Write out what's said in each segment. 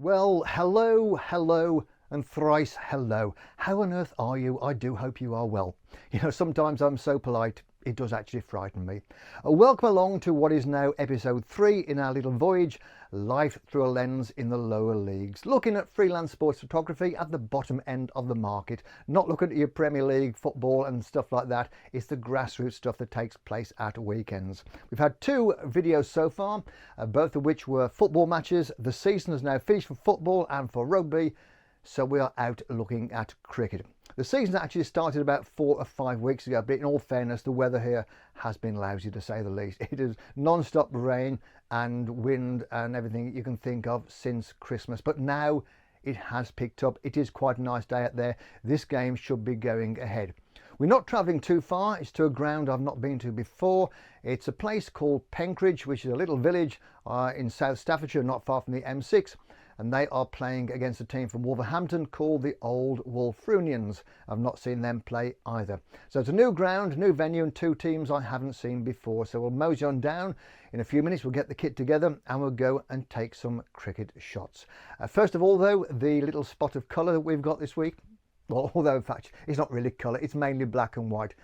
Well, hello, and thrice hello. How on earth are you? I do hope you are well. Sometimes I'm so polite, it does actually frighten me. Welcome along to what is now episode 3 in our little voyage, Life Through a Lens in the Lower Leagues. Looking at freelance sports photography at the bottom end of the market. Not looking at your Premier League football and stuff like that. It's the grassroots stuff that takes place at weekends. We've had 2 videos so far, both of which were football matches. The season has now finished for football and for rugby, so we are out looking at cricket. The season actually started about 4 or 5 weeks ago, but in all fairness, the weather here has been lousy to say the least. It is non-stop rain and wind and everything you can think of since Christmas, but now it has picked up. It is quite a nice day out there. This game should be going ahead. We're not travelling too far. It's to a ground I've not been to before. It's a place called Penkridge, which is a little village in South Staffordshire, not far from the M6. And they are playing against a team from Wolverhampton called the old Wulfrunians. I've not seen them play either. So it's a new ground, new venue, and 2 teams I haven't seen before. So we'll mosey on down. In a few minutes we'll get the kit together and we'll go and take some cricket shots. First of all though, the little spot of colour that we've got this week. Well, although in fact it's not really colour, it's mainly black and white.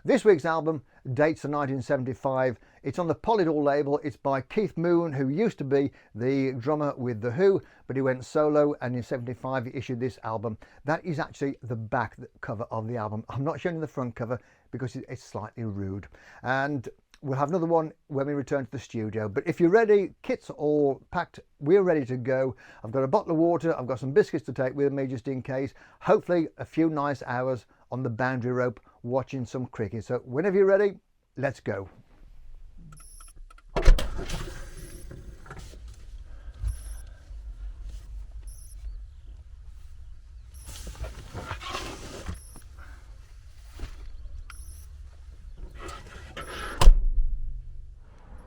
This week's album dates to 1975. It's on the Polydor label. It's by Keith Moon, who used to be the drummer with The Who, but he went solo, and in 75 he issued this album. That is actually the back cover of the album. I'm not showing you the front cover because it's slightly rude. And we'll have another one when we return to the studio. But if you're ready, kit's all packed, we're ready to go. I've got a bottle of water, I've got some biscuits to take with me just in case. Hopefully a few nice hours on the boundary rope watching some cricket. So whenever you're ready, let's go.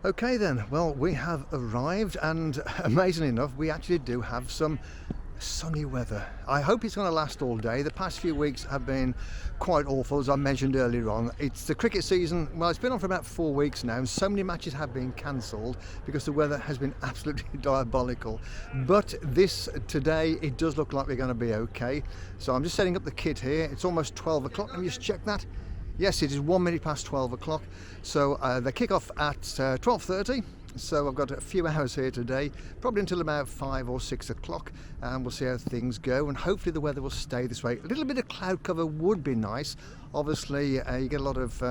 Okay then, well, we have arrived, and amazingly enough we actually do have some sunny weather. I hope it's going to last all day. The past few weeks have been quite awful, as I mentioned earlier on. It's the cricket season. Well, it's been on for about 4 weeks now, and so many matches have been cancelled because the weather has been absolutely diabolical. But today it does look like we're going to be okay. So I'm just setting up the kit here. It's almost 12 o'clock. Let me just check that. Yes, it is 1 minute past 12 o'clock. So they kick off at 12:30. So I've got a few hours here today, probably until about 5 or 6 o'clock, and we'll see how things go, and hopefully the weather will stay this way. A little bit of cloud cover would be nice. Obviously you get a lot of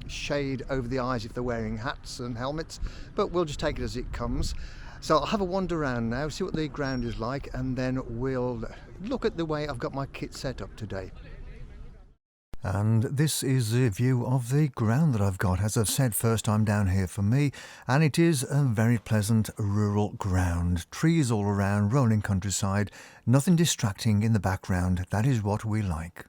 shade over the eyes if they're wearing hats and helmets, but we'll just take it as it comes. So I'll have a wander around now, see what the ground is like, and then we'll look at the way I've got my kit set up today. And this is a view of the ground that I've got. As I've said, first time down here for me, and it is a very pleasant rural ground. Trees all around, rolling countryside, nothing distracting in the background. That is what we like.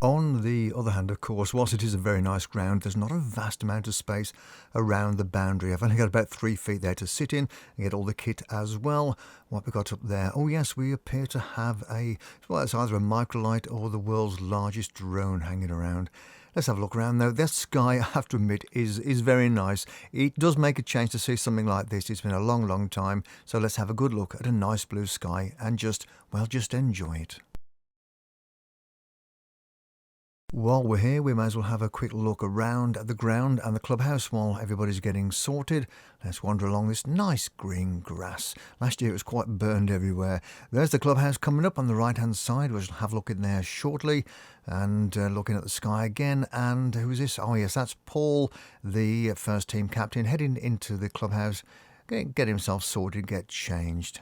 On the other hand, of course, whilst it is a very nice ground, there's not a vast amount of space around the boundary. I've only got about 3 feet there to sit in and get all the kit as well. What we got up there? Oh yes, we appear to have it's either a microlight or the world's largest drone hanging around. Let's have a look around though. That sky, I have to admit, is very nice. It does make a change to see something like this. It's been a long time, so let's have a good look at a nice blue sky and just enjoy it. While we're here, we may as well have a quick look around at the ground and the clubhouse while everybody's getting sorted. Let's wander along this nice green grass. Last year it was quite burned everywhere. There's the clubhouse coming up on the right hand side. We'll have a look in there shortly, and looking at the sky again. And who's this? Oh yes, that's Paul, the first team captain, heading into the clubhouse, get himself sorted, get changed.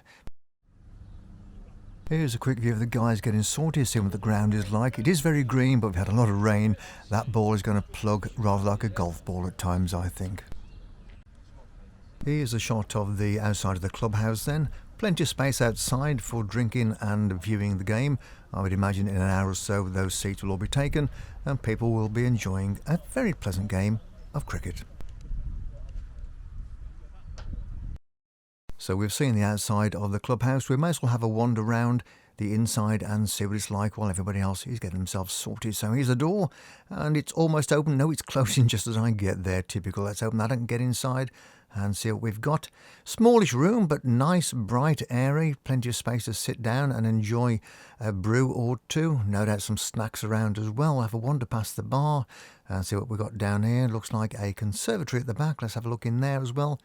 Here's a quick view of the guys getting sorted, seeing what the ground is like. It is very green, but we've had a lot of rain. That ball is going to plug rather like a golf ball at times, I think. Here's a shot of the outside of the clubhouse then. Plenty of space outside for drinking and viewing the game. I would imagine in an hour or so those seats will all be taken and people will be enjoying a very pleasant game of cricket. So we've seen the outside of the clubhouse. We may as well have a wander round the inside and see what it's like while everybody else is getting themselves sorted. So here's the door, and it's almost open. No, it's closing just as I get there. Typical. Let's open that and get inside and see what we've got. Smallish room, but nice, bright, airy, plenty of space to sit down and enjoy a brew or two. No doubt some snacks around as well. Have a wander past the bar and see what we've got down here. Looks like a conservatory at the back. Let's have a look in there as well.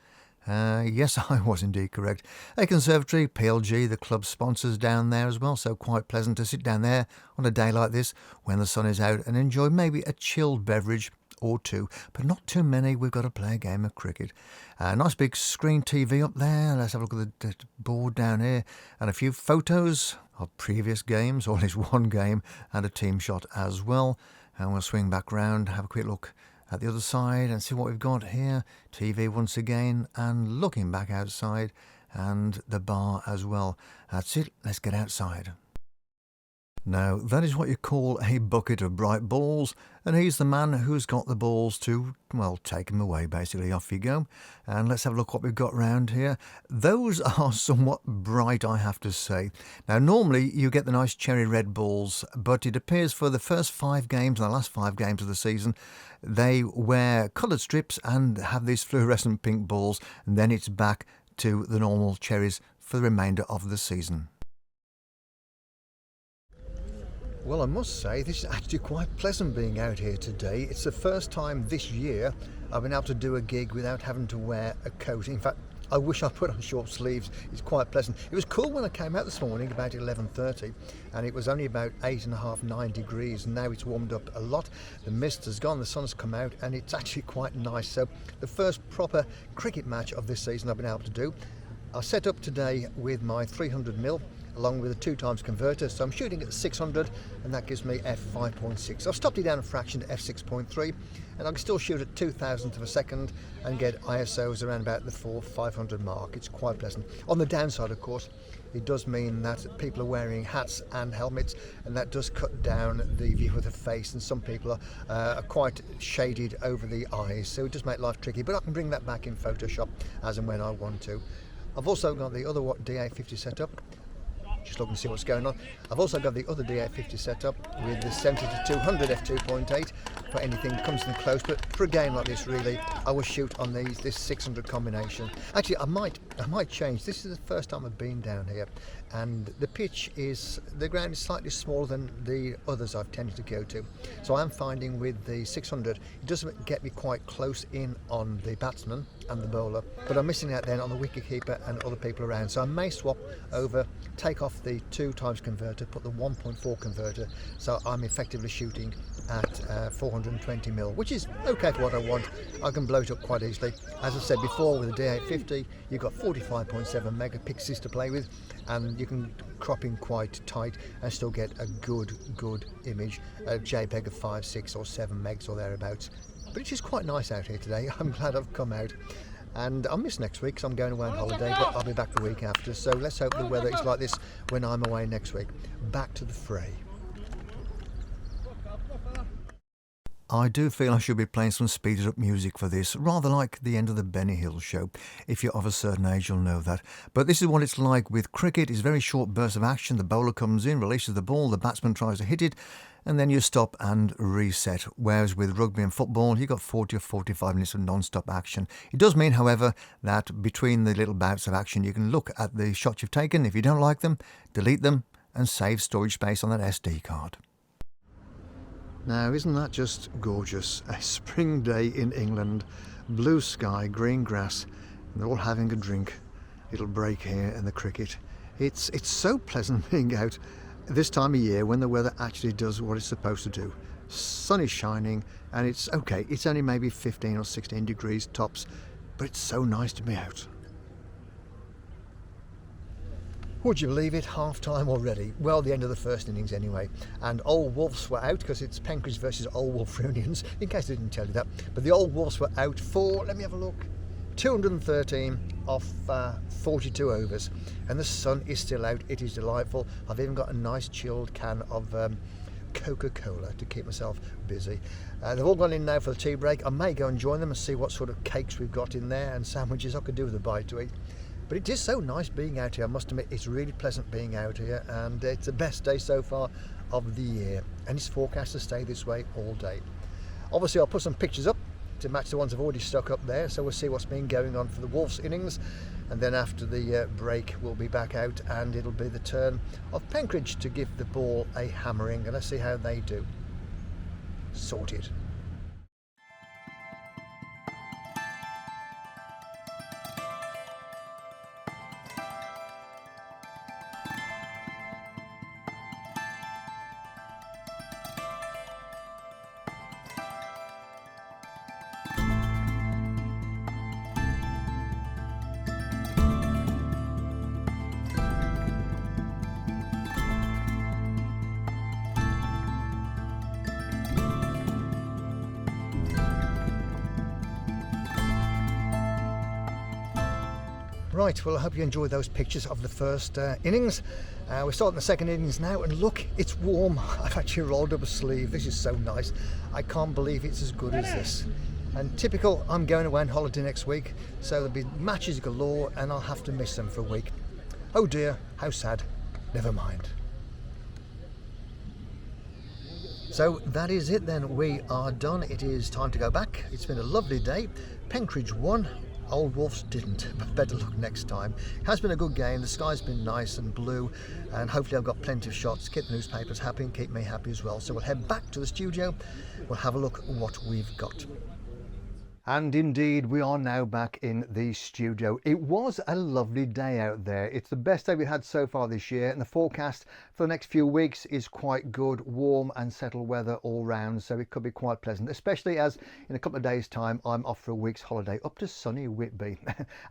Yes, I was indeed correct. A conservatory, PLG, the club sponsors down there as well, so quite pleasant to sit down there on a day like this when the sun is out and enjoy maybe a chilled beverage or two, but not too many. We've got to play a game of cricket. Nice big screen TV up there. Let's have a look at the board down here and a few photos of previous games, or at least one game, and a team shot as well. And we'll swing back round, have a quick look at the other side and see what we've got here. TV once again, and looking back outside, and the bar as well. That's it, let's get outside. Now, that is what you call a bucket of bright balls, and he's the man who's got the balls to, well, take them away, basically. Off you go. And let's have a look what we've got round here. Those are somewhat bright, I have to say. Now, normally you get the nice cherry red balls, but it appears for the first 5 games and the last 5 games of the season, they wear coloured strips and have these fluorescent pink balls, and then it's back to the normal cherries for the remainder of the season. Well, I must say, this is actually quite pleasant being out here today. It's the first time this year I've been able to do a gig without having to wear a coat. In fact, I wish I put on short sleeves. It's quite pleasant. It was cool when I came out this morning about 11:30, and it was only about 8.5, 9 degrees, and now it's warmed up a lot. The mist has gone, the sun's come out, and it's actually quite nice. So the first proper cricket match of this season I've been able to do. I set up today with my 300mm, along with a 2x converter, so I'm shooting at 600, and that gives me f5.6. I've stopped it down a fraction to f6.3, and I can still shoot at 2,000th of a second and get ISOs around about the 400-500 mark. It's quite pleasant. On the downside, of course, it does mean that people are wearing hats and helmets, and that does cut down the view of the face, and some people are quite shaded over the eyes, so it does make life tricky, but I can bring that back in Photoshop as and when I want to. I've also got the other DA50 set up. Just looking to see what's going on. I've also got the other DA50 set up with the 70 to 200 f2.8 for anything that comes in close, but for a game like this, really, I will shoot on this 600 combination. Actually, I might change. This is the first time I've been down here, and the ground is slightly smaller than the others I've tended to go to. So I'm finding with the 600, it doesn't get me quite close in on the batsman and the bowler, but I'm missing out then on the wicketkeeper and other people around. So I may swap over, take off the 2x converter, put the 1.4 converter, so I'm effectively shooting at 420mm, which is okay for what I want. I can blow it up quite easily. As I said before, with the D850, you've got 45.7 megapixels to play with, and you can crop in quite tight and still get a good image, a JPEG of 5, 6 or 7 megs or thereabouts. But it's just quite nice out here today. I'm glad I've come out. And I'll miss next week because I'm going away on holiday, but I'll be back the week after. So let's hope the weather is like this when I'm away next week. Back to the fray. I do feel I should be playing some speeded up music for this, rather like the end of the Benny Hill show. If you're of a certain age, you'll know that. But this is what it's like with cricket. It's very short bursts of action. The bowler comes in, releases the ball, the batsman tries to hit it, and then you stop and reset. Whereas with rugby and football, you've got 40 or 45 minutes of non-stop action. It does mean, however, that between the little bouts of action, you can look at the shots you've taken. If you don't like them, delete them and save storage space on that SD card. Now, isn't that just gorgeous? A spring day in England, blue sky, green grass, and they're all having a drink. Little break here in the cricket. It's so pleasant being out this time of year when the weather actually does what it's supposed to do. Sun is shining, and it's okay. It's only maybe 15 or 16 degrees tops, but it's so nice to be out. Would you believe it? Half time already. Well, the end of the first innings anyway. And Old Wolves were out because it's Penkridge versus Old Wulfrunians, in case I didn't tell you that. But the Old Wolves were out for, let me have a look, 213 off 42 overs. And the sun is still out. It is delightful. I've even got a nice chilled can of Coca-Cola to keep myself busy. They've all gone in now for the tea break. I may go and join them and see what sort of cakes we've got in there and sandwiches I could do with a bite to eat. But it is so nice being out here. I must admit, it's really pleasant being out here, and it's the best day so far of the year, and it's forecast to stay this way all day. Obviously, I'll put some pictures up to match the ones I've already stuck up there. So we'll see what's been going on for the Wolves innings, and then after the break we'll be back out and it'll be the turn of Penkridge to give the ball a hammering, and let's see how they do. Sorted. Right, well, I hope you enjoyed those pictures of the first innings. We're starting the second innings now, and look, it's warm. I've actually rolled up a sleeve. This is so nice. I can't believe it's as good as this. And typical, I'm going away on holiday next week, so there'll be matches galore and I'll have to miss them for a week. Oh dear, how sad. Never mind. So that is it then. We are done. It is time to go back. It's been a lovely day. Penkridge won. Old Wolves didn't, but better luck next time. It has been a good game. The sky's been nice and blue, and hopefully I've got plenty of shots, keep the newspapers happy and keep me happy as well. So we'll head back to the studio. We'll have a look at what we've got. And indeed, we are now back in the studio. It was a lovely day out there. It's the best day we've had so far this year, and the forecast for the next few weeks is quite good, warm and settled weather all round, so it could be quite pleasant, especially as in a couple of days' time I'm off for a week's holiday up to sunny Whitby.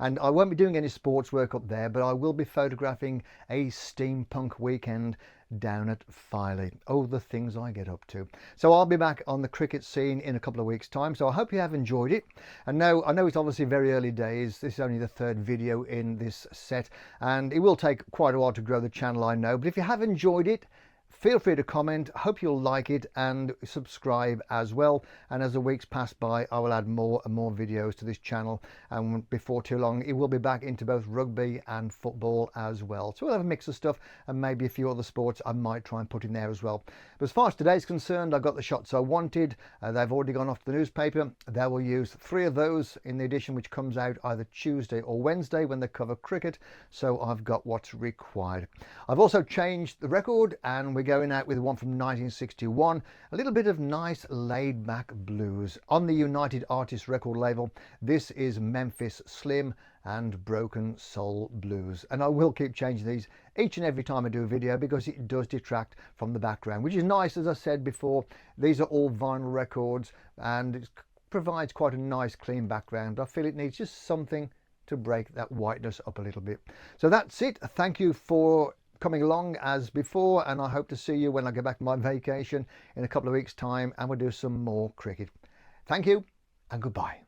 And I won't be doing any sports work up there, but I will be photographing a steampunk weekend down at Filey. Oh, the things I get up to. So I'll be back on the cricket scene in a couple of weeks' time, so I hope you have enjoyed it. And now I know it's obviously very early days. This is only the third video in this set, and it will take quite a while to grow the channel, I know, but if you have enjoyed it, feel free to comment. Hope you'll like it and subscribe as well. And as the weeks pass by, I will add more and more videos to this channel, and before too long it will be back into both rugby and football as well. So we'll have a mix of stuff, and maybe a few other sports I might try and put in there as well. But as far as today's concerned, I got the shots I wanted. They've already gone off to the newspaper. They will use 3 of those in the edition which comes out either Tuesday or Wednesday when they cover cricket. So I've got what's required. I've also changed the record, and we're going out with one from 1961, a little bit of nice laid-back blues on the United Artists record label. This is Memphis Slim and Broken Soul Blues, and I will keep changing these each and every time I do a video because it does detract from the background, which is nice. As I said before, these are all vinyl records and it provides quite a nice clean background. I feel it needs just something to break that whiteness up a little bit. So that's it. Thank you for coming along as before, and I hope to see you when I get back from my vacation in a couple of weeks' time, and we'll do some more cricket. Thank you and goodbye.